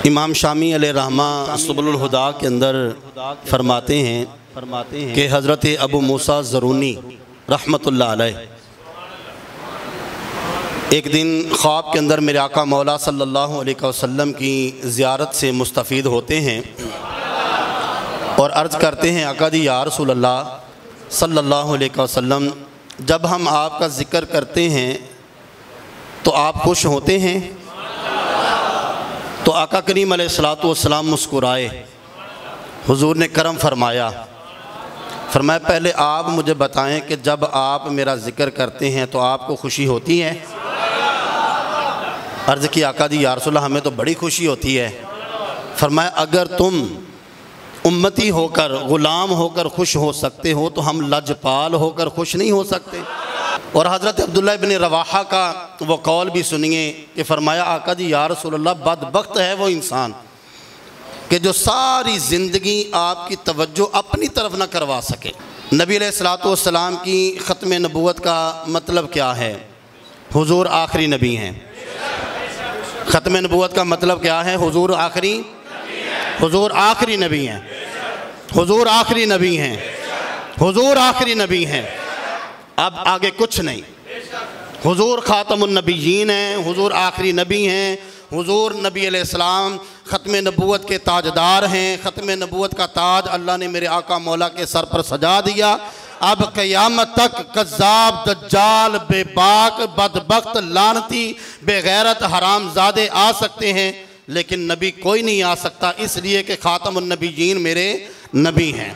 इमाम शामी अलैहिर्रहमा सुबुल हुदा के अंदर फरमाते हैं कि हज़रत अबू मूसा ज़रूनी रहमतुल्लाह अलैह एक दिन ख्वाब के अंदर मेरे आका मौला सल्लल्लाहु अलैहि वसल्लम की ज़ियारत से मुस्तफ़ीद होते हैं और अर्ज़ करते हैं, आका दी या रसूल अल्लाह सल्लल्लाहु अलैहि वसल्लम, जब हम आपका ज़िक्र करते हैं तो आप खुश होते हैं? तो आका करीम अलैहिस्सलातु वस्सलाम मुस्कुराए। हुजूर ने करम फरमाया, पहले आप मुझे बताएं कि जब आप मेरा ज़िक्र करते हैं तो आपको खुशी होती है? अर्ज़ की, आका दी या रसूल अल्लाह, हमें तो बड़ी खुशी होती है। फरमाया, अगर तुम उम्मती होकर ग़ुलाम होकर खुश हो सकते हो तो हम लजपाल होकर खुश नहीं हो सकते? और हज़रत अब्दुल्लाह इब्न रवाहा का वो कौल भी सुनिए कि फरमाया, आका दी या रसूल अल्लाह, बदबख्त है वो इंसान कि जो सारी ज़िंदगी आपकी तवज्जो अपनी तरफ न करवा सके। नबी अलैहिस्सलातु वस्सलाम की ख़त्म नबूवत का मतलब क्या है? हुजूर आखिरी नबी हैं। ख़त्म नबूवत का मतलब क्या है? हुजूर आखिरी नबी हैं। हुजूर आखिरी नबी हैं। हुजूर आखिरी नबी हैं। अब आगे कुछ नहीं। हुजूर खातमुन नबीयीन हैं। हुजूर आखिरी नबी हैं। हुजूर नबी अलैहिस्सलाम ख़त्म नबूवत के ताजदार हैं। ख़त्म नबूवत का ताज अल्लाह ने मेरे आका मौला के सर पर सजा दिया। अब क़यामत तक कज़्ज़ाब, दज्जाल, बेबाक, बदबख्त, लानती, बेगैरत, हरामज़ादे आ सकते हैं, लेकिन नबी कोई नहीं आ सकता, इसलिए कि ख़ातमुन नबीयीन मेरे नबी हैं।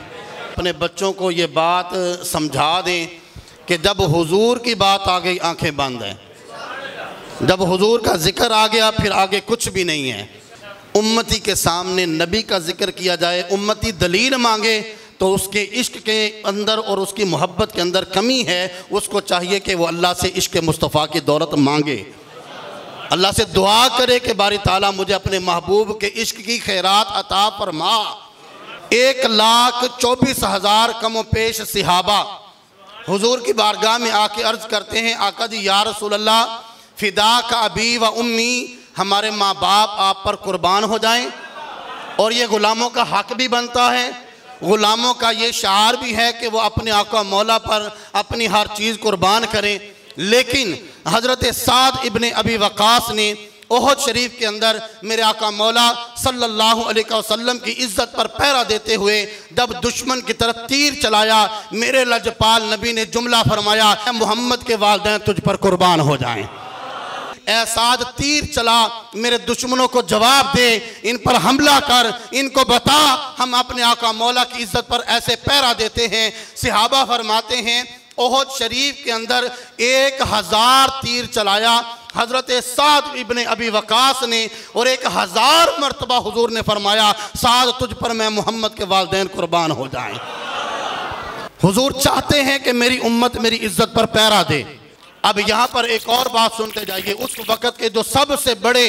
अपने बच्चों को ये बात समझा दें कि जब हुजूर की बात आ गई आंखें बंद हैं। जब हुजूर का जिक्र आ गया फिर आगे कुछ भी नहीं है। उम्मती के सामने नबी का जिक्र किया जाए, उम्मती दलील मांगे तो उसके इश्क के अंदर और उसकी मोहब्बत के अंदर कमी है। उसको चाहिए कि वो अल्लाह से इश्क मुस्तफ़ा की दौलत मांगे, अल्लाह से दुआ करे कि बारी ताला मुझे अपने महबूब के इश्क की खैरात अता फरमा। 1,24,000 कम पेश सहाबा हुजूर की बारगाह में आके अर्ज़ करते हैं, आका जी या रसूल अल्लाह, फ़िदा का अबी व उम्मी, हमारे माँ बाप आप पर कुर्बान हो जाएं। और ये ग़ुलामों का हक भी बनता है, ग़ुलामों का ये शार भी है कि वो अपने आका मौला पर अपनी हर चीज़ कुर्बान करें। लेकिन हज़रत साद इब्ने अबी वक़ास ने ओहद शरीफ के अंदर मेरे आका मौला सल्लल्लाहु अलैहि वसल्लम की इज़्ज़त पर पहरा देते हुए जब दुश्मन की तरफ तीर चलाया, मेरे लजपाल नबी ने जुमला फरमाया, मोहम्मद के वालिदैन तुझ पर कुर्बान हो जाएं। ऐ साद, तीर चला, मेरे दुश्मनों को जवाब दे, इन पर हमला कर, इनको बता हम अपने आका मौला की इज़्ज़त पर ऐसे पहरा देते हैं। सहाबा फरमाते हैं ओहद शरीफ के अंदर 1000 तीर चलाया हज़रत साद इब्ने अबी वक़ास ने, और 1000 मरतबा हुजूर ने फरमाया, साद तुझ पर मैं मोहम्मद के वालिदैन कुर्बान हो जाएं। हुजूर चाहते हैं कि मेरी उम्मत मेरी इज़्ज़त पर पहरा दे। अब यहाँ पर एक और बात सुनते जाइए। उस वक़्त के जो सबसे बड़े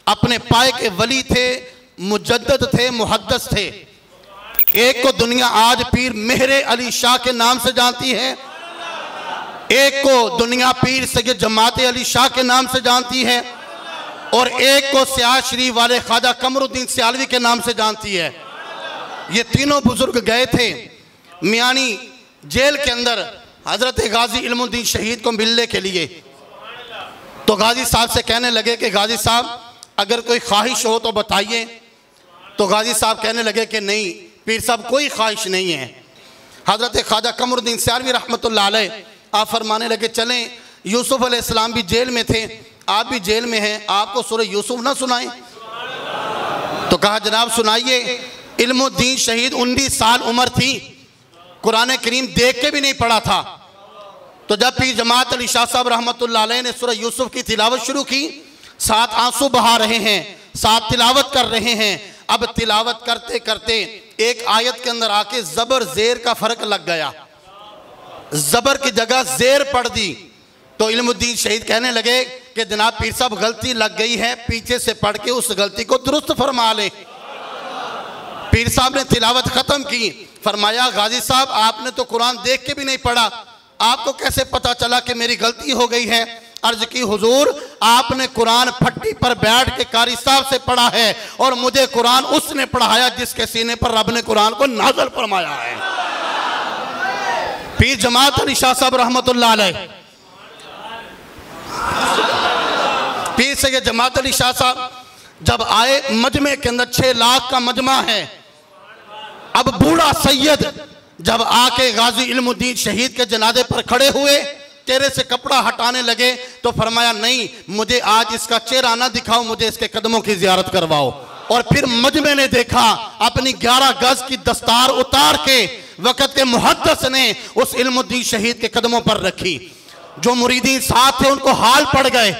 अपने पाए के वली थे, मुजद्दद थे, मुहद्दिस थे, एक को दुनिया आज पीर मेहरे अली शाह के नाम से जानती है, एक को दुनिया पीर सैयद जमाते अली शाह के नाम से जानती है, और एक को सियाह शरीफ वाले ख्वाजा कमरुद्दीन सियालवी के नाम से जानती है। ये तीनों बुजुर्ग गए थे मियानी जेल के अंदर हज़रत गाजी इल्मुद्दीन शहीद को मिलने के लिए। तो गाजी साहब से कहने लगे कि गाजी साहब अगर कोई ख्वाहिश हो तो बताइए। तो गाजी साहब कहने लगे कि नहीं पीर साहब, कोई ख्वाहिश नहीं है। हज़रत ख्वाजा कमरुद्दीन सियालवी रहमतुल्लाह अलैह आप फरमाने लगे, चलें, यूसुफ अलैहिस्सलाम भी जेल में थे, आप भी जेल में हैं, आपको सूरह यूसुफ ना सुनाएं? तो कहा जनाब सुनाइए। इल्मुद्दीन शहीद 19 साल उम्र थी, कुरान करीम देख के भी नहीं पढ़ा था। तो जब पीर जमात अली शाह साहब रहमतुल्लाह अलैह ने सूरह यूसुफ की तिलावत शुरू की, साथ आंसू बहा रहे हैं, साथ तिलावत कर रहे हैं। अब तिलावत करते करते एक आयत के अंदर आके ज़बर ज़ेर का फ़र्क लग गया, ज़बर की जगह ज़ेर पढ़ दी। तो इल्मुद्दीन शहीद कहने लगे कि जनाब पीर साहब गलती लग गई है, पीछे से पढ़ के उस गलती को दुरुस्त फरमा लें। पीर साहब ने तिलावत ख़त्म की, फरमाया गाजी साहब आपने तो कुरान देख के भी नहीं पढ़ा, आपको कैसे पता चला कि मेरी गलती हो गई है? अर्ज की हुजूर आपने कुरान फट्टी पर बैठ के कारी साहब से पढ़ा है और मुझे कुरान उसने पढ़ाया जिसके सीने पर रब ने कुरान को नाज़िल फरमाया है। पीर जमात अली शाह साहब रहमतुल्लाह अलैह, पीर सैयद जमात अली शाह साहब जब आए मजमे के अंदर 6 लाख का मजमा है। अब बूढ़ा सैयद जब आके गाजी इल्मुद्दीन शहीद के जनाजे पर खड़े हुए, चेहरे से कपड़ा हटाने लगे तो फरमाया नहीं, मुझे आज इसका चेहरा ना दिखाओ, मुझे इसके कदमों की जियारत करवाओ। और फिर मजमे ने देखा अपनी 11 गज की दस्तार उतार के वक़्त के मुहद्दिस ने उस इल्मुद्दीन शहीद के कदमों पर रखी। जो मुरीदीन साथ थे उनको हाल पड़ गए,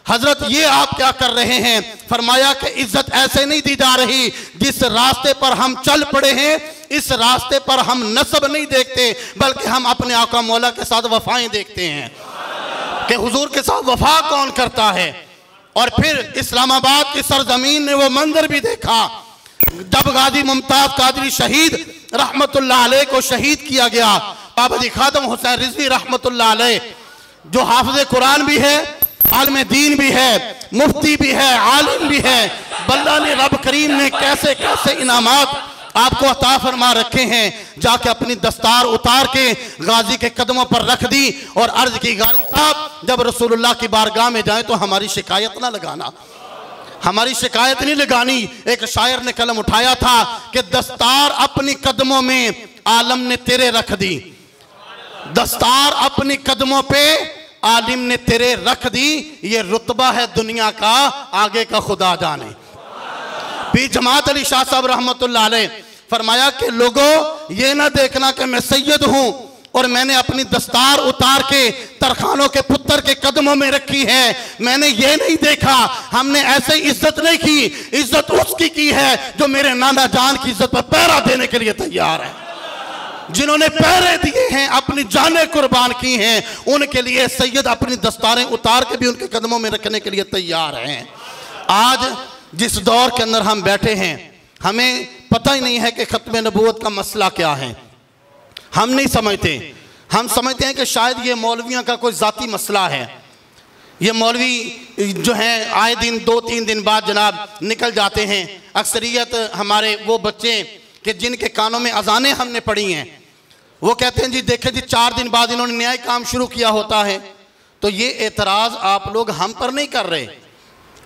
हजरत ये आप क्या कर रहे हैं? फरमाया कि इज्जत ऐसे नहीं दी जा रही, जिस रास्ते पर हम चल पड़े हैं इस रास्ते पर हम नस्ब नहीं देखते, बल्कि हम अपने आका मौला के साथ वफाएं देखते हैं कि हुजूर के साथ वफा कौन करता है। और फिर इस्लामाबाद की सरजमीन ने वो मंजर भी देखा जब गाजी मुमताज कादरी शहीद रहमतुल्लाह अलैह को शहीद किया गया। बाबा जी खादम हुसैन रिजवी रहमतुल्लाह अलैह जो हाफिज़ कुरान भी है, आलिम दीन भी है, मुफ्ती भी है, आलिम भी है, बल्ला ने रब करीम ने कैसे कैसे इनामात आपको अता फरमा रखे हैं। जाके अपनी दस्तार उतार के गाजी के कदमों पर रख दी और अर्ज की, गाजी साहब जब रसूलुल्लाह की बारगाह में जाए तो हमारी शिकायत ना लगाना, हमारी शिकायत नहीं लगानी। एक शायर ने कलम उठाया था कि दस्तार अपनी कदमों में आलम ने तेरे रख दी, दस्तार अपनी कदमों पे आलिम ने तेरे रख दी, ये रुतबा है दुनिया का, आगे का खुदा जाने। पीर जमात अली शाह साहब रहमतुल्लाह अलैह फरमाया कि लोगों ये ना देखना कि मैं सैयद हूं और मैंने अपनी दस्तार उतार के तरखानों के पुत्र के कदमों में रखी है। मैंने ये नहीं देखा, हमने ऐसे इज्जत नहीं की, इज्जत उसकी की है जो मेरे नाना जान की इज्जत पर पहरा देने के लिए तैयार है, जिन्होंने पहरे दिए हैं, अपनी जानें कुर्बान की हैं, उनके लिए सैयद अपनी दस्तारें उतार के भी उनके कदमों में रखने के लिए तैयार हैं। आज जिस दौर के अंदर हम बैठे हैं हमें पता ही नहीं है कि खत्म नबूवत का मसला क्या है, हम नहीं समझते। हम समझते हैं कि शायद ये मौलवियों का कोई ज़ाती मसला है। ये मौलवी जो हैं आए दिन 2-3 दिन बाद जनाब निकल जाते हैं। अक्सरियत हमारे वो बच्चे कि जिनके कानों में अजानें हमने पढ़ी हैं, वो कहते हैं जी देखे जी 4 दिन बाद इन्होंने न्याय काम शुरू किया होता है। तो ये एतराज़ आप लोग हम पर नहीं कर रहे,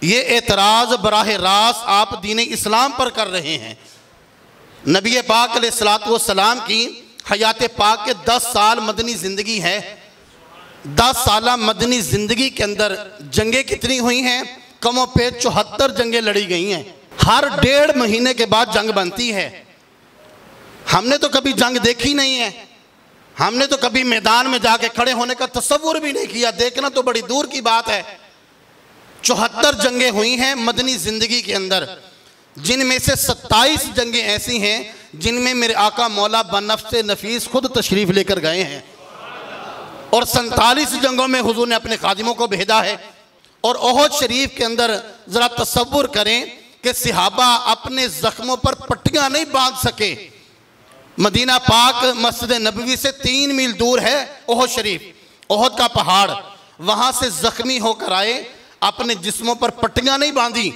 ये एतराज़ बराह रास्त आप दीन इस्लाम पर कर रहे हैं। नबी पाक अलैहिस्सलातु वस्सलाम की हयात पाक के 10 साल मदनी ज़िंदगी है। 10 साल मदनी ज़िंदगी के अंदर जंगें कितनी हुई हैं? कमों पे 74 जंगें लड़ी गई हैं। हर 1.5 महीने के बाद जंग बनती है। हमने तो कभी जंग देखी नहीं है, हमने तो कभी मैदान में जाके खड़े होने का तसव्वुर भी नहीं किया, देखना तो बड़ी दूर की बात है। 74 जंगें हुई हैं मदनी ज़िंदगी के अंदर, जिनमें से 27 जंगें ऐसी हैं जिनमें मेरे आका मौला बनफ्से नफीस खुद तशरीफ़ लेकर गए हैं, और 47 जंगों में हुजूर ने अपने खादिमों को भेजा है। और ओहद शरीफ के अंदर ज़रा तसव्वुर करें कि सहाबा अपने ज़ख्मों पर पट्टियाँ नहीं बांध सके। मदीना पाक मस्जिद नबवी से 3 मील दूर है ओहद शरीफ, ओहद का पहाड़, वहाँ से ज़ख्मी होकर आए, अपने जिस्मों पर पट्टियाँ नहीं बांधी,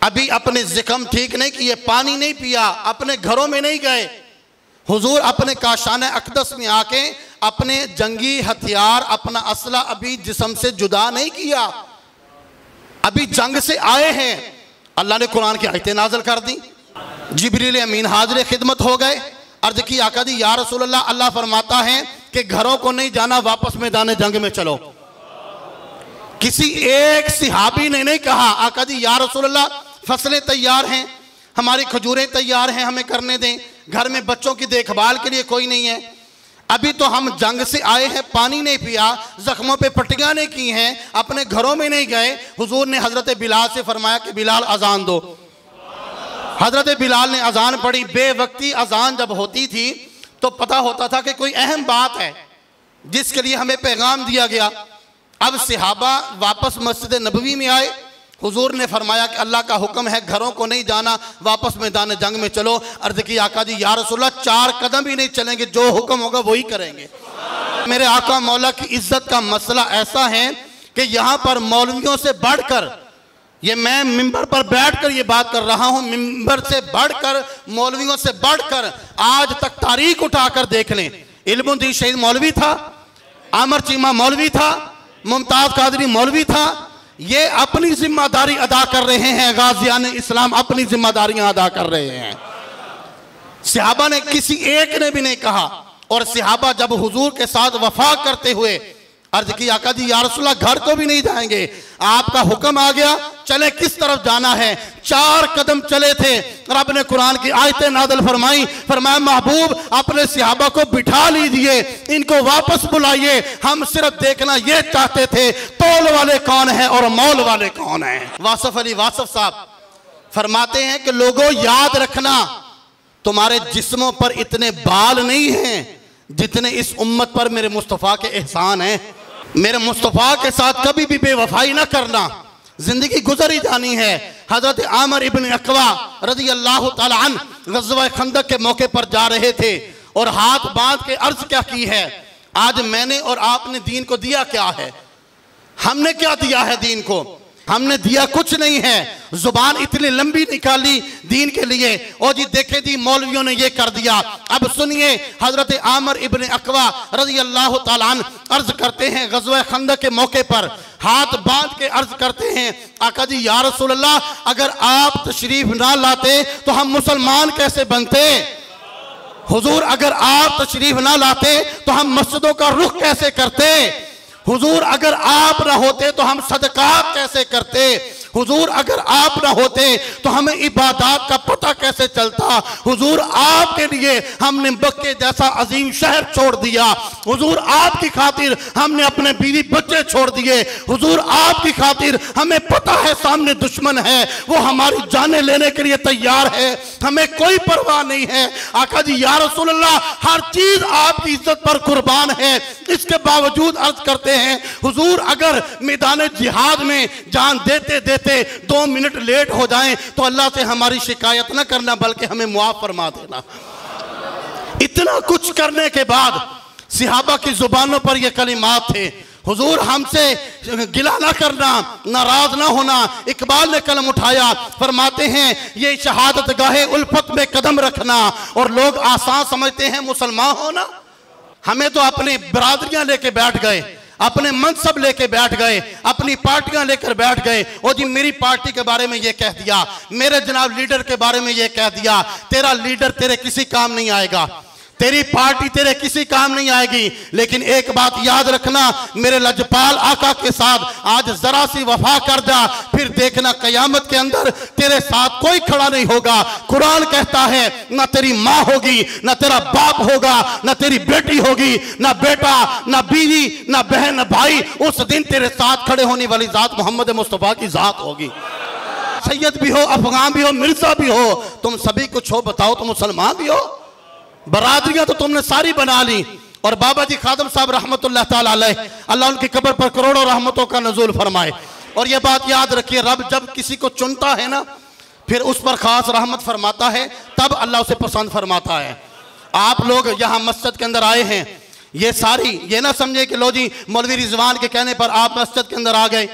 अभी अपने ज़ख्म ठीक नहीं किए, पानी नहीं पिया, अपने घरों में नहीं गए। हुजूर अपने काशान अक़दस में आके अपने जंगी हथियार, अपना असला अभी जिस्म से जुदा नहीं किया, अभी जंग से आए हैं। अल्लाह ने कुरान की आयतें नाज़िल कर दी, जिब्रील अमीन हाज़िर खिदमत हो गए। अर्ज़ की आका दी या रसूल अल्लाह, अल्लाह फरमाता है कि घरों को नहीं जाना, वापस मैदान जंग में चलो। किसी एक सिहाबी ने नहीं कहा आका दी या रसूल अल्लाह फसलें तैयार हैं, हमारी खजूरें तैयार हैं, हमें करने दें, घर में बच्चों की देखभाल के लिए कोई नहीं है, अभी तो हम जंग से आए हैं, पानी नहीं पिया, जख्मों पे पट्टियाँ नहीं की हैं, अपने घरों में नहीं गए। हुजूर ने हज़रत बिलाल से फरमाया कि बिलाल अजान दो। हज़रत बिलाल ने अजान पढ़ी। बेवक्ती अजान जब होती थी तो पता होता था कि कोई अहम बात है जिसके लिए हमें पैगाम दिया गया। अब सहाबा वापस मस्जिद नबवी में आए, हुजूर ने फरमाया कि अल्लाह का हुक्म है, घरों को नहीं जाना, वापस मैदान जंग में चलो। अर्ज़ की आका जी या रसूल अल्लाह 4 कदम भी नहीं चलेंगे, जो हुक्म होगा वही करेंगे। मेरे आका मौला की इज्जत का मसला ऐसा है कि यहाँ पर मौलवियों से बढ़कर, ये मैं मिंबर पर बैठकर ये बात कर रहा हूँ, मिंबर से बढ़कर, मौलवियों से बढ़कर आज तक तारीख उठाकर देख लें। इल्मुद्दीन शहीद मौलवी था, आमर चीमा मौलवी था, मुमताज कादरी मौलवी था। ये अपनी जिम्मेदारी अदा कर रहे हैं, गाजियान इस्लाम अपनी जिम्मेदारियां अदा कर रहे हैं। सहाबा ने किसी एक ने भी नहीं कहा। और सहाबा जब हुजूर के साथ वफा करते हुए अर्ज की, आका जी या रसूलल्लाह घर को भी नहीं जाएंगे, आपका हुक्म आ गया, चले किस तरफ जाना है। 4 कदम चले थे, रब ने कुरान की आयतें नाज़िल फरमाई, फरमाया महबूब अपने सहाबा को बिठा लीजिए, इनको वापस बुलाइए, हम सिर्फ देखना ये चाहते थे तौल वाले कौन है और मौल वाले कौन है। वासफ अली वासफ साहब फरमाते हैं कि लोगों याद रखना, तुम्हारे जिस्मों पर इतने बाल नहीं हैं जितने इस उम्मत पर मेरे मुस्तफ़ा के एहसान हैं। मेरे मुस्तफ़ा के साथ कभी भी बेवफाई ना करना, जिंदगी गुजर ही जानी है। हजरत आमर इब्न अकवा रज़ी अल्लाह तआला अन्हु ग़ज़वा खंदक के मौके पर जा रहे थे और हाथ बांध के अर्ज क्या की है, आज मैंने और आपने दीन को दिया क्या है, हमने क्या दिया है दीन को, हमने दिया कुछ नहीं है। जुबान इतनी लंबी निकाली दीन के लिए, और जी देखे दी मौलवियों ने ये कर दिया। अब सुनिए, हजरत आमर इब्न अकवा रज़ी अल्लाह तआला अन्हु अर्ज करते हैं, ग़ज़वा खंदक के मौके पर हाथ बांध के अर्ज करते हैं, आका जी या रसूल अल्लाह अगर आप तशरीफ ना लाते तो हम मुसलमान कैसे बनते। हुजूर अगर आप तशरीफ ना लाते तो हम मस्जिदों का रुख कैसे करते। हुजूर अगर आप ना होते तो हम सदकात कैसे करते। हुजूर अगर आप ना होते तो हमें इबादत का पता कैसे चलता। हुजूर आपके लिए हमने मक्के जैसा अजीम शहर छोड़ दिया। हुजूर आपकी खातिर हमने अपने बीवी बच्चे छोड़ दिए। हुजूर आपकी खातिर हमें पता है सामने दुश्मन है, वो हमारी जानें लेने के लिए तैयार है, हमें कोई परवाह नहीं है। आका जी या रसूल अल्लाह हर चीज आपकी इज्जत पर कुर्बान है, इसके बावजूद अर्ज करते हैं हुजूर अगर मैदान जिहाद में जान देते देते 2 मिनट लेट हो जाएं तो अल्लाह से हमारी शिकायत न करना बल्कि हमें मुआफ फरमा देना। इतना कुछ करने के बाद सहाबा की जुबानों पर यह कलिमात थे, हुजूर हमसे गिला ना करना, नाराज ना होना। इकबाल ने कलम उठाया, फरमाते हैं ये शहादत गाहे उल्फत में कदम रखना, और लोग आसान समझते हैं मुसलमान होना। हमें तो अपनी बरादरियां लेके बैठ गए, अपने मनसब लेके बैठ गए, अपनी पार्टियां लेकर बैठ गए। और जी मेरी पार्टी के बारे में ये कह दिया, मेरे जनाब लीडर के बारे में ये कह दिया। तेरा लीडर तेरे किसी काम नहीं आएगा, तेरी पार्टी तेरे किसी काम नहीं आएगी। लेकिन एक बात याद रखना, मेरे लजपाल आका के साथ आज जरा सी वफा कर जा, फिर देखना कयामत के अंदर तेरे साथ कोई खड़ा नहीं होगा। कुरान कहता है ना तेरी माँ होगी, ना तेरा बाप होगा, ना तेरी बेटी होगी, ना बेटा, ना बीवी, ना बहन, ना भाई। उस दिन तेरे साथ खड़े होने वाली जात मोहम्मद मुस्तफ़ा की जात होगी। सैयद भी हो, अफगान भी हो, मिर्जा भी हो, तुम सभी कुछ हो, बताओ तुम मुसलमान भी हो। बरादरियां तो तुमने सारी बना ली। और बाबा जी खादम साहब रहमतुल्लाह ताला अलैह, अल्लाह उनकी कब्र पर करोड़ों रहमतों का नज़ूल फरमाए। और ये बात याद रखिए, रब जब किसी को चुनता है ना फिर उस पर खास रहमत फरमाता है, तब अल्लाह उसे पसंद फरमाता है। आप लोग यहाँ मस्जिद के अंदर आए हैं, ये सारी ये ना समझे कि लो जी मौलवी रिजवान के कहने पर आप मस्जिद के अंदर आ गए।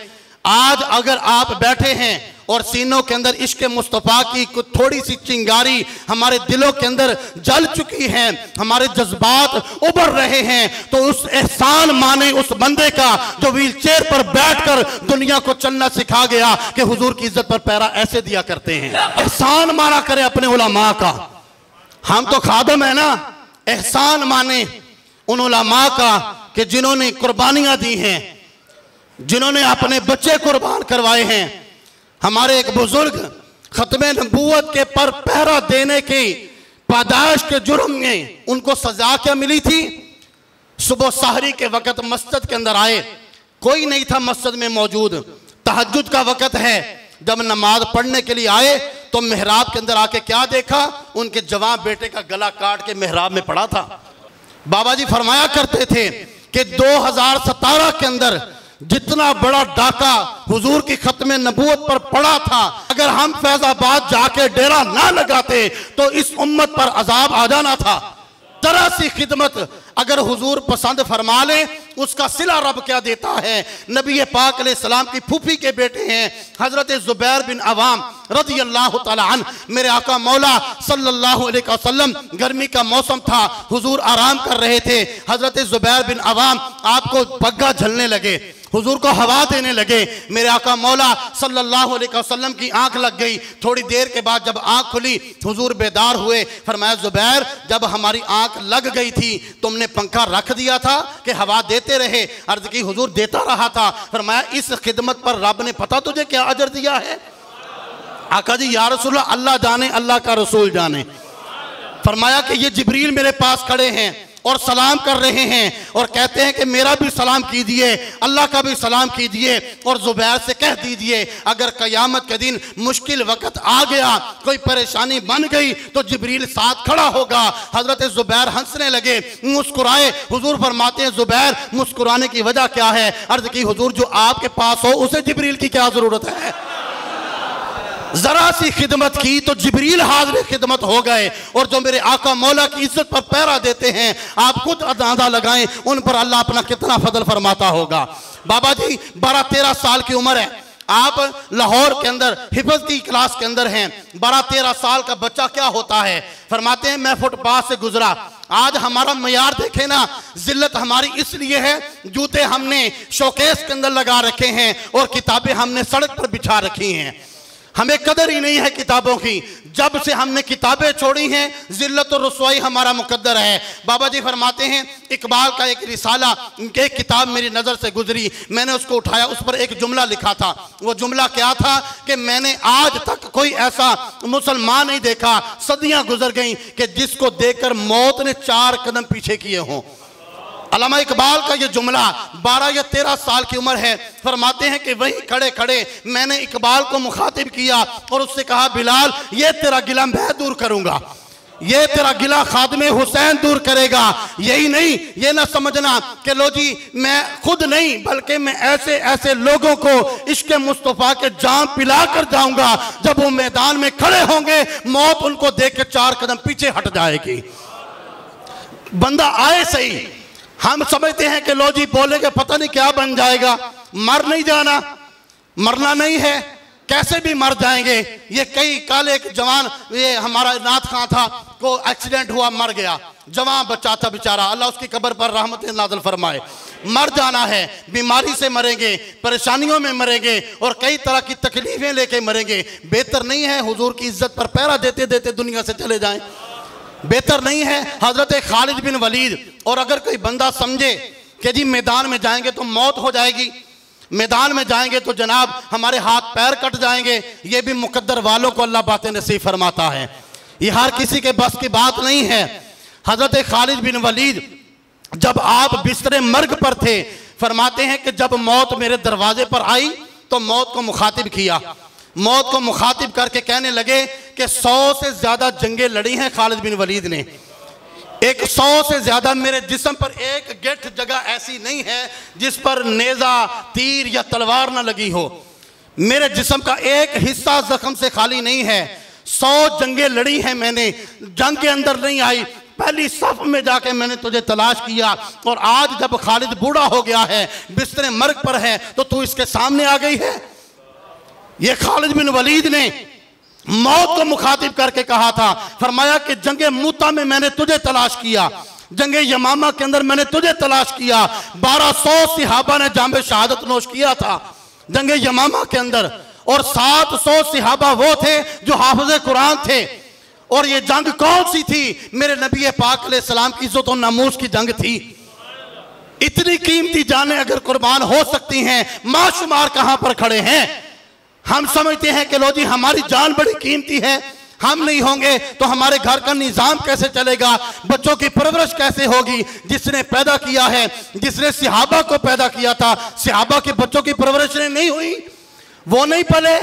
आज अगर आप बैठे हैं और सीनों के अंदर इश्क मुस्तफ़ा की कुछ थोड़ी सी चिंगारी हमारे दिलों के अंदर जल चुकी है, हमारे जज्बात उभर रहे हैं, तो उस एहसान माने उस बंदे का जो व्हील चेयर पर बैठकर दुनिया को चलना सिखा गया कि हुजूर की इज्जत पर पैरा ऐसे दिया करते हैं। एहसान माना करे अपने उलमा का, हम तो खादम है ना। एहसान माने उन उलमा का कि जिन्होंने कुर्बानियां दी हैं, जिन्होंने अपने बच्चे कुर्बान करवाए हैं। हमारे एक बुजुर्ग खत्मे नबूवत के पर पहरा देने की पैदाइश के जुर्म में उनको सजा क्या मिली थी। सुबह सहरी के वक़्त मस्जिद के अंदर आए, कोई नहीं था मस्जिद में मौजूद, तहज्जुद का वक़्त है। जब नमाज पढ़ने के लिए आए तो मेहराब के अंदर आके क्या देखा, उनके जवान बेटे का गला काट के मेहराब में पड़ा था। बाबा जी फरमाया करते थे कि 2017 के अंदर जितना बड़ा डाका हुजूर की खत्मे नबूवत पर पड़ा था, अगर हम फैजाबाद जाके डेरा ना लगाते तो इस उम्मत पर अजाब आ जाना था। जरा सी खिदमत अगर हुजूर पसंद फरमा ले, उसका सिला रब क्या देता है। नबी पाक अलैहिस्सलाम की फूफी के बेटे हैं हजरत जुबैर बिन अवाम रज़ी अल्लाह तआला अन्हु। मेरे आका मौला सल्लल्लाहु अलैहि वसल्लम, गर्मी का मौसम था, हुजूर आराम कर रहे थे। हजरत जुबैर बिन अवाम आपको पग्गा झलने लगे, हुजूर को हवा देने लगे। मेरे आका मौला सल्लल्लाहु अलैहि वसल्लम की आंख लग गई। थोड़ी देर के बाद जब आंख खुली, हुजूर बेदार हुए। फरमाया जुबैर, जब हमारी आंख लग गई थी तुमने पंखा रख दिया था कि हवा देते रहे? अर्ज की हुजूर देता रहा था। फरमाया इस खिदमत पर रब ने पता तुझे क्या अजर दिया है? आका जी या रसूल अल्लाह, अल्लाह जाने, अल्लाह का रसूल जाने। फरमाया कि ये जिब्रील मेरे पास खड़े हैं और सलाम कर रहे हैं और कहते हैं कि मेरा भी सलाम कीजिए, अल्लाह का भी सलाम कीजिए और जुबैर से कह दीजिए अगर क़यामत के दिन मुश्किल वक्त आ गया, कोई परेशानी बन गई तो जिब्रील साथ खड़ा होगा। हजरत जुबैर हंसने लगे, मुस्कुराए। हुजूर फरमाते हैं जुबैर मुस्कुराने की वजह क्या है? अर्ज की हुजूर जो आपके पास हो उसे जिब्रील की क्या जरूरत है? जरा सी खिदमत की तो जिब्रील हाजिर खिदमत हो गए। और जो मेरे आका मौला की इज्जत पर पहरा देते हैं, आप खुद अंदाजा लगाएं उन पर अल्लाह अपना कितना फजल फरमाता होगा। बाबा जी 12-13 साल की उम्र है, आप लाहौर के अंदर हिफ्ज़ की क्लास के अंदर हैं। 12-13 साल का बच्चा क्या होता है? फरमाते हैं मैं फुटपाथ से गुजरा। आज हमारा मयार देखे ना, जिल्लत हमारी इसलिए है जूते हमने शोकेस के अंदर लगा रखे हैं और किताबें हमने सड़क पर बिछा रखी हैं। हमें कदर ही नहीं है किताबों की। जब से हमने किताबें छोड़ी हैं जिल्लत और रुसवाई हमारा मुकद्दर है। बाबा जी फरमाते हैं इकबाल का एक रिसाला, एक किताब मेरी नज़र से गुजरी, मैंने उसको उठाया, उस पर एक जुमला लिखा था। वो जुमला क्या था कि मैंने आज तक कोई ऐसा मुसलमान नहीं देखा, सदियां गुजर गई कि जिसको देखकर मौत ने 4 कदम पीछे किए हों। अल्लामा इकबाल का ये जुमला 12 या 13 साल की उम्र है। फरमाते हैं कि वहीं खड़े खड़े मैंने इकबाल को मुखातिब किया और उससे कहा बिलाल ये तेरा गिला मैं दूर करूंगा, ये तेरा गिला खादमे हुसैन दूर करेगा। यही नहीं, ये ना समझना कि लो जी मैं खुद नहीं बल्कि मैं ऐसे ऐसे लोगों को इश्क मुस्तफ़ा के जाम पिला कर जाऊंगा, जब वो मैदान में खड़े होंगे मौत उनको देख के 4 कदम पीछे हट जाएगी। बंदा आए सही, हम समझते हैं कि लो जी बोलेंगे पता नहीं क्या बन जाएगा। मर नहीं जाना, मरना नहीं है, कैसे भी मर जाएंगे। ये कई काले एक जवान, ये हमारा नाथ खां था, को एक्सीडेंट हुआ, मर गया, जवान बच्चा था बेचारा, अल्लाह उसकी कब्र पर रहमत नाज़िल फरमाए। मर जाना है, बीमारी से मरेंगे, परेशानियों में मरेंगे और कई तरह की तकलीफें लेके मरेंगे। बेहतर नहीं है हुजूर की इज्जत पर पहरा देते देते दुनिया से चले जाएं? बेहतर नहीं है हजरत खालिद बिन वलीद। और अगर कोई बंदा समझे कि जी मैदान में जाएंगे तो मौत हो जाएगी, मैदान में जाएंगे तो जनाब हमारे हाथ पैर कट जाएंगे, ये भी मुकद्दर वालों को अल्लाह बातें नसीब फरमाता है, ये हर किसी के बस की बात नहीं है। हजरत खालिद बिन वलीद जब आप बिस्तरे मर्ग पर थे, फरमाते हैं कि जब मौत मेरे दरवाजे पर आई तो मौत को मुखातिब किया, मौत को मुखातिब करके कहने लगे कि 100 से ज्यादा जंगें लड़ी हैं खालिद बिन वलीद ने, 100 से ज्यादा। मेरे जिस्म पर एक गिठ जगह ऐसी नहीं है जिस पर नेजा तीर या तलवार ना लगी हो, मेरे जिस्म का एक हिस्सा जख्म से खाली नहीं है। 100 जंगें लड़ी हैं मैंने, जंग के अंदर नहीं आई, पहली सफ में जाके मैंने तुझे तलाश किया और आज जब खालिद बूढ़ा हो गया है, बिस्तरे मर्ग पर है, तो तू इसके सामने आ गई है। ये खालिद बिन वलीद ने मौत को मुखातिब करके कहा था, फरमाया कि जंगे मूता में मैंने तुझे तलाश किया, जंगे यमामा के अंदर मैंने तुझे तलाश किया। 1200 सिहाबा ने जाम शहादत नोश किया था जंगे यमामा के अंदर, और 700 सिहाबा वो थे जो हाफिज़े कुरान थे। और ये जंग कौन सी थी? मेरे नबी पाक अलैहिस्सलाम की इज्जत और नामूस की जंग थी। इतनी कीमती जानें अगर कुर्बान हो सकती हैं, माशुमार कहां पर खड़े हैं। हम समझते हैं कि लो जी हमारी जान बड़ी कीमती है, हम नहीं होंगे तो हमारे घर का निजाम कैसे चलेगा, बच्चों की परवरिश कैसे होगी। जिसने पैदा किया है, जिसने सिहाबा को पैदा किया था, सिहाबा के बच्चों की परवरिश नहीं हुई, वो नहीं पले,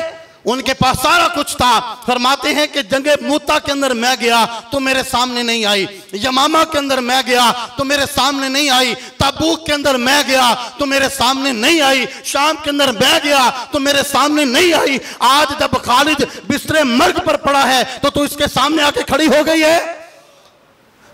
उनके पास सारा कुछ था। फरमाते हैं कि जंगे मूता के अंदर मैं गया तो मेरे सामने नहीं आई, यमामा के अंदर मैं गया तो मेरे सामने नहीं आई, तबूक के अंदर मैं गया तो मेरे सामने नहीं आई, शाम के अंदर मैं गया तो मेरे सामने नहीं आई। आज जब खालिद बिस्तरे मर्ग पर पड़ा है तो तू इसके सामने आके खड़ी हो गई है।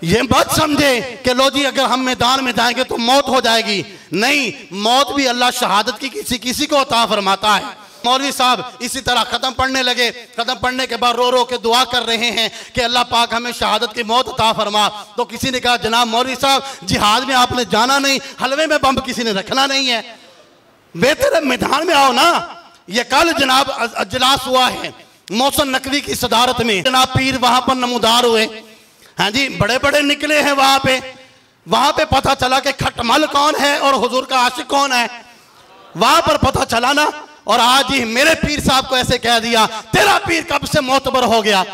ये मत समझे कि लो जी अगर हम मैदान में जाएंगे तो मौत हो जाएगी। नहीं, मौत भी अल्लाह शहादत की किसी किसी को अता फरमाता है। मौलवी साहब इसी तरह खत्म पढ़ने लगे। खत्म पढ़ने के बाद रो रो के दुआ कर रहे हैं कि अल्लाह पाक हमें शहादत की मौत अता फरमा। तो किसी ने कहा जनाब मौलवी साहब जिहाद में आपने जाना नहीं, हलवे में बम किसी ने रखना नहीं है, बेहतर मैदान में आओ ना। ये कल जनाब अजलास हुआ है मोहसिन नकवी की सदारत में, जनाब पीर वहां पर नमूदार हुए। हाँ जी, बड़े बड़े निकले हैं वहां पे पता चला कि खटमल कौन है और हुजूर का आशिक कौन है, वहां पर पता चला ना। और आज ही मेरे पीर साहब को ऐसे कह दिया तेरा पीर कब से मोतबर हो गया,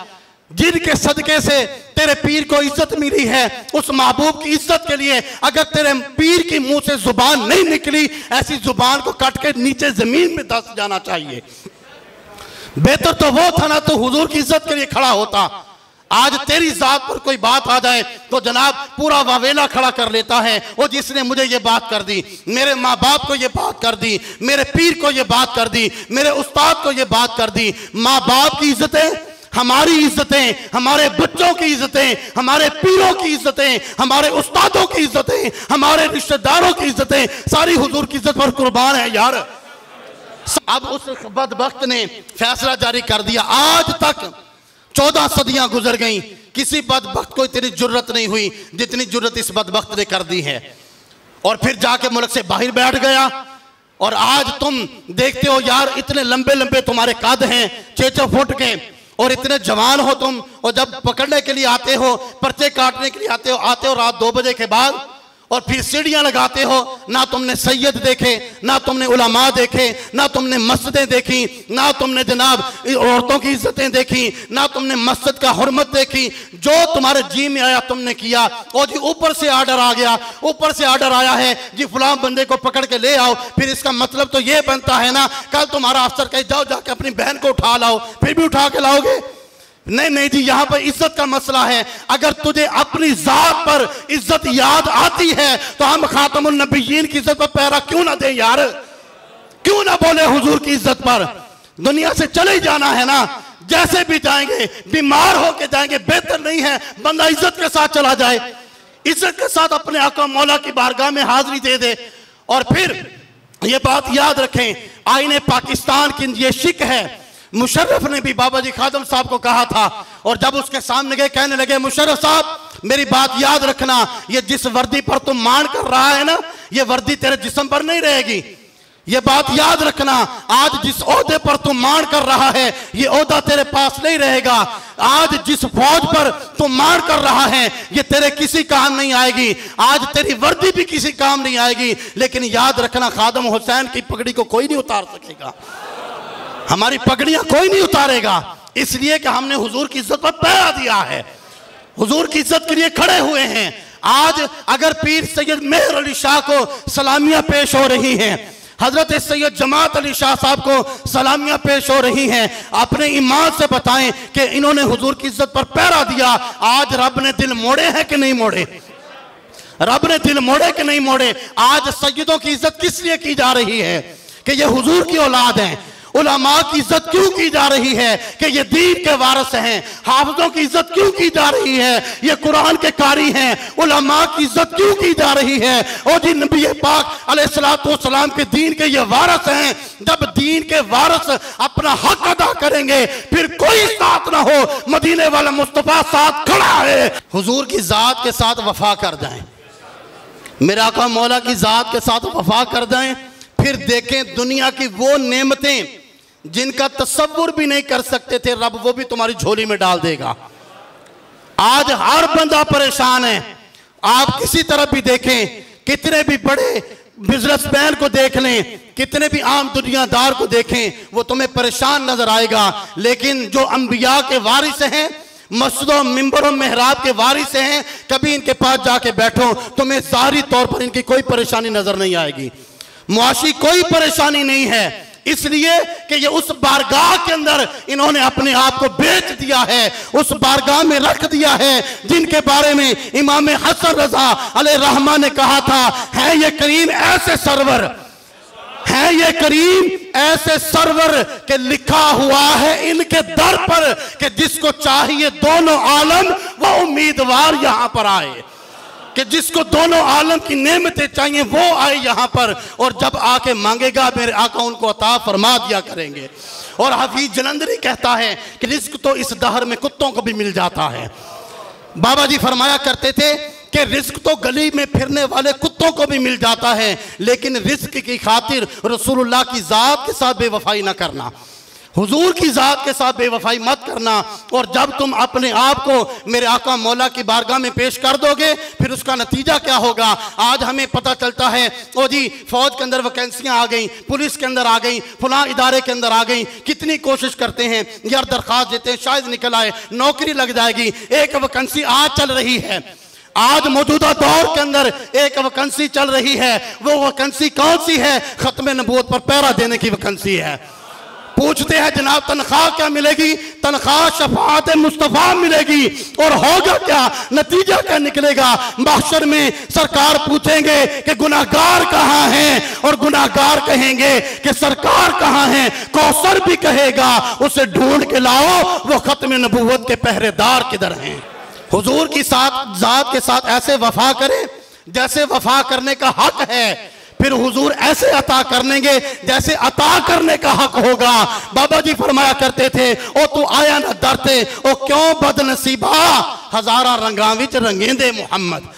जिनके सदके से तेरे पीर को इज्जत मिली है, उस महबूब की इज्जत के लिए अगर तेरे पीर की मुंह से जुबान नहीं निकली, ऐसी जुबान को काट के नीचे जमीन में धंस जाना चाहिए। बेहतर तो वो था ना तो हुजूर की इज्जत के लिए खड़ा होता। आज तेरी जात पर कोई बात आ जाए तो जनाब पूरा वावेला खड़ा कर लेता है, वो जिसने मुझे ये बात कर दी, मेरे माँ बाप को ये बात कर दी, मेरे पीर को ये बात कर दी, मेरे उस्ताद को ये बात कर दी। माँ बाप की इज्जतें, हमारी इज्जतें, हमारे बच्चों की इज्जतें, हमारे पीरों की इज्जतें, हमारे उस्तादों की इज्जतें, हमारे रिश्तेदारों की इज्जतें सारी हुजूर की इज्जत पर कुर्बान है यार। अब उस बदबख्त ने फैसला जारी कर दिया, आज तक 14 सदियां गुजर गईं, किसी बदबख्त को इतनी जुर्रत नहीं हुई जितनी जुर्रत इस बदबख्त ने कर दी है। और फिर जाके मुल्क से बाहर बैठ गया। और आज तुम देखते हो यार इतने लंबे लंबे तुम्हारे कद हैं 6-6 फुट के, और इतने जवान हो तुम, और जब पकड़ने के लिए आते हो, पर्चे काटने के लिए आते हो रात 2 बजे के बाद, और फिर सीढ़ियां लगाते हो। ना तुमने सैयद देखे, ना तुमने उलमा देखे, ना तुमने मस्जिदें देखी, ना तुमने जनाब औरतों की इज्जतें देखी, ना तुमने मस्जिद का हुर्मत देखी। जो तुम्हारे जी में आया तुमने किया। और जी ऊपर से आर्डर आ गया, ऊपर से आर्डर आया है जी फलां बंदे को पकड़ के ले आओ। फिर इसका मतलब तो ये बनता है ना कल तुम्हारा अफसर कहे जाओ जाके अपनी बहन को उठा लाओ, फिर भी उठा के लाओगे? नहीं नहीं जी, यहां पर इज्जत का मसला है। अगर तुझे अपनी जात पर इज्जत याद आती है तो हम खातमुन नबिय्यीन की इज्जत पर पैरा क्यों ना दे यार, क्यों ना बोले हुजूर की इज्जत पर। दुनिया से चले ही जाना है ना, जैसे भी जाएंगे बीमार होके जाएंगे, बेहतर नहीं है बंदा इज्जत के साथ चला जाए, इज्जत के साथ अपने आका मौला की बारगाह में हाजिरी दे दे। और फिर ये बात याद रखें, आईने पाकिस्तान की ये शिक है। मुशर्रफ ने भी बाबा जी खादम साहब को कहा था, और जब उसके सामने गए कहने लगे मुशर्रफ साहब मेरी बात याद रखना, ये जिस वर्दी पर तुम मान कर रहा है ना, ये वर्दी तेरे जिस्म पर नहीं रहेगी, ये बात याद रखना। आज जिस ओहदे पर तुम मान कर रहा है ये ओहदा तेरे पास नहीं रहेगा। आज जिस फौज पर तुम मान कर रहा है ये तेरे किसी काम नहीं आएगी। आज तेरी वर्दी भी किसी काम नहीं आएगी। लेकिन याद रखना खादम हुसैन की पगड़ी को कोई नहीं उतार सकेगा, हमारी पगड़ियां कोई नहीं उतारेगा, इसलिए कि हमने हुजूर की इज्जत पर पैरा दिया है, हुजूर की इज्जत के लिए खड़े हुए हैं। आज अगर पीर सैयद मेहर अली शाह को सलामियां पेश हो रही हैं, हजरत सैयद जमात अली शाह साहब को सलामियां पेश हो रही हैं, अपने ईमान से बताएं कि इन्होंने हुजूर की इज्जत पर पैरा दिया। आज रब ने दिल मोड़े हैं कि नहीं मोड़े? रब ने दिल मोड़े कि नहीं मोड़े? आज सैयदों की इज्जत किस लिए की जा रही है? कि ये हुजूर की औलाद हैं। उलमा की इज्जत क्यों की जा रही है? कि ये दीन के वारिस हैं। हाफिजों की इज्जत क्यों की जा रही है? ये कुरान के कारी हैं। उलमा की इज्जत क्यों की जा रही है? और जी नबी पाक अलैहिस्सलातु वस्सलाम के दीन के ये वारिस हैं। जब दीन के वारिस अपना हक अदा करेंगे फिर कोई साथ ना हो, मदीने वाला मुस्तफा साथ खड़ा है। हुजूर की जात के साथ वफा कर जाएं, मेरे आका मौला की जात के साथ वफा कर जाएं, फिर देखें दुनिया की वो नेमतें जिनका तसव्वुर भी नहीं कर सकते थे, रब वो भी तुम्हारी झोली में डाल देगा। आज हर बंदा परेशान है। आप किसी तरफ भी देखें, कितने भी बड़े बिजनेसमैन को देख लें, कितने भी आम दुनियादार को देखें, वो तुम्हें परेशान नजर आएगा। लेकिन जो अंबिया के वारिस हैं, मस्जिदों मिंबरों मेहराब के वारिस हैं, कभी इनके पास जाके बैठो तुम्हें ज़ाहिरी तौर पर इनकी कोई परेशानी नजर नहीं आएगी, मुआशी कोई परेशानी नहीं है। इसलिए कि ये उस बारगाह के अंदर इन्होंने अपने आप को बेच दिया है, उस बारगाह में रख दिया है जिनके बारे में इमाम हसन रजा अलैहि रहमा ने कहा था, है ये करीम ऐसे सरवर, है ये करीम ऐसे सरवर के लिखा हुआ है इनके दर पर कि जिसको चाहिए दोनों आलम वो उम्मीदवार यहां पर आए, कि जिसको दोनों आलम की नेमतें चाहिए वो आए यहां पर, और जब आके मांगेगा मेरे आका उनको अता फरमा दिया करेंगे। और हफीज जलंधरी कहता है कि रिस्क तो इस दहर में कुत्तों को भी मिल जाता है। बाबा जी फरमाया करते थे कि रिस्क तो गली में फिरने वाले कुत्तों को भी मिल जाता है, लेकिन रिस्क की खातिर रसूलुल्लाह की जात के साथ बेवफाई ना करना, हुजूर की जात के साथ बेवफाई मत करना। और जब तुम अपने आप को मेरे आका मौला की बारगाह में पेश कर दोगे फिर उसका नतीजा क्या होगा। आज हमें पता चलता है ओ जी फौज के अंदर वैकेंसियां आ गई, पुलिस के अंदर आ गई, फलां इदारे के अंदर आ गई, कितनी कोशिश करते हैं यार, दरख्वास्त देते हैं शायद निकल आए, नौकरी लग जाएगी। एक वैकेंसी आज चल रही है, आज मौजूदा दौर के अंदर एक वैकेंसी चल रही है। वो वैकेंसी कौन सी है? खत्म नबूवत पर पहरा देने की वैकेंसी है। पूछते हैं जनाब तनख्वाह क्या मिलेगी? तनख्वाह शफाअत मुस्तफा मिलेगी। और होगा क्या, नतीजा क्या निकलेगा? महशर में सरकार पूछेंगे कि गुनाहगार कहाँ हैं, और गुनाहगार कहेंगे कि सरकार कहाँ है। कौसर भी कहेगा उसे ढूंढ के लाओ, वो खत्म नबूवत के पहरेदार किधर हैं। हुजूर की साथ जात के साथ ऐसे वफा करें जैसे वफा करने का हक है, फिर हुजूर ऐसे अता करेंगे जैसे अता करने का हक होगा। बाबा जी फरमाया करते थे ओ तू आया न डरते, ओ क्यों बदनसीबा हजारा रंगा विच रंगेंदे मोहम्मद।